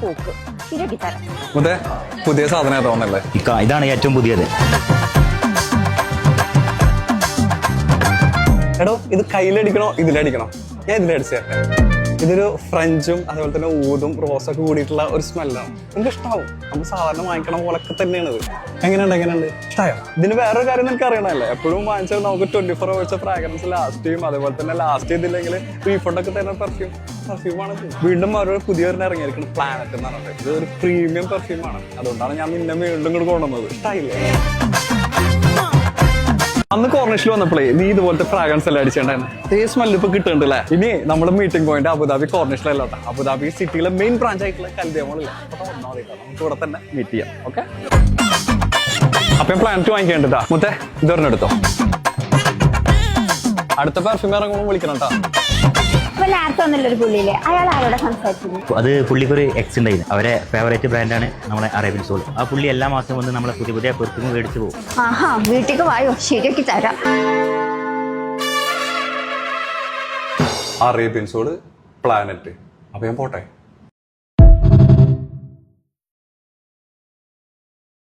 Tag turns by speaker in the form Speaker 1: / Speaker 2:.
Speaker 1: പോക്ക്. ശരിയാക്കി തരാം.
Speaker 2: മുതേ പുതിയ സാധനം തോന്നല്ലേ?
Speaker 3: ഇതാണ് ഏറ്റവും പുതിയത്.
Speaker 2: എടോ ഇത് കയ്യിലടിക്കണോ ഇതിലടിക്കണോ? ഞാൻ ഇതിലടിച്ചു തരട്ടെ. ഇതൊരു ഫ്രഞ്ചും അതുപോലെ തന്നെ ഊതും റോസൊക്കെ കൂടിയിട്ടുള്ള ഒരു സ്മെല്ലാണ്. നിങ്ങൾക്ക് ഇഷ്ടമാവും. നമ്മൾ സാധാരണ വാങ്ങിക്കണ പോലൊക്കെ തന്നെയാണ് ഇത്. എങ്ങനെയുണ്ട്? ഇഷ്ടമായോ? ഇതിന് വേറൊരു കാര്യം നിങ്ങൾക്ക് അറിയണമല്ലേ, എപ്പോഴും വാങ്ങിച്ചാൽ നമുക്ക് 24 hours ഫ്രാഗ്രൻസ് ലാസ്റ്റ് ചെയ്യും. അതുപോലെ തന്നെ ലാസ്റ്റ് ചെയ്തില്ലെങ്കിൽ റീഫണ്ടൊക്കെ തരുന്ന പെർഫ്യൂമാണ്. വീണ്ടും ഓരോ പുതിയൊരെണ്ണം ഇറങ്ങിയിരിക്കുന്നത് പ്ലാനറ്റ് എന്ന് പറഞ്ഞിട്ട്. ഇത് ഒരു പ്രീമിയം പെർഫ്യൂമാണ്. അതുകൊണ്ടാണ് ഞാൻ നിന്നെ വീണ്ടും ഇങ്ങോട്ട് കൊണ്ടുവന്നത്. ഇഷ്ടമായില്ലേ? അന്ന് കോർണിഷിൽ വന്നപ്പോഴേ നീ ഇതുപോലത്തെ ഫ്രാഗ്രൻസ് എല്ലാം അടിച്ചിട്ടുണ്ടായിരുന്നു. അതേ സ്മെല്ല് ഇപ്പൊ കിട്ടുന്നുണ്ടല്ലേ? ഇനി നമ്മുടെ മീറ്റിംഗ് പോയിന്റ് അബുദാബി കോർണിഷിലല്ല. അബുദാബി സിറ്റിയിലെ മെയിൻ ബ്രാഞ്ച് ആയിട്ടുള്ള കൽദിയമോളില്ല. നമുക്ക് ഇവിടെ തന്നെ മീറ്റ് ചെയ്യാം. ഓക്കെ, അപ്പൊ പ്ലാനറ്റ് വാങ്ങിക്കേണ്ടതാ. മുത്തേ ഇതൊരെണ്ണം എടുത്തോ. അടുത്ത പെർഫ്യൂം ഇറങ്ങുമ്പോൾ വിളിക്കണം കേട്ടോ.
Speaker 1: ഒരു പുള്ളിയില്ലേ, അയാൾ ആരോടെ സംസാരിക്കുന്നു?
Speaker 3: അത് പുള്ളിക്കൊരു എക്സ് ഉണ്ടായിരുന്നു. അവരെ ഫേവറേറ്റ് ബ്രാൻഡാണ് നമ്മളെ അറേബ്യൻ സോൾ. ആ പുള്ളി എല്ലാ മാസവും വന്ന് നമ്മളെ പുതിയ പെർഫ്യൂം മേടിച്ചു പോകും.
Speaker 1: ആഹാ, വീട്ടിലേക്ക് വായോ, ശരിയാക്കി തരാം.
Speaker 2: Arabian Soul, Planet. അപ്പൊ ഞാൻ പോട്ടെ.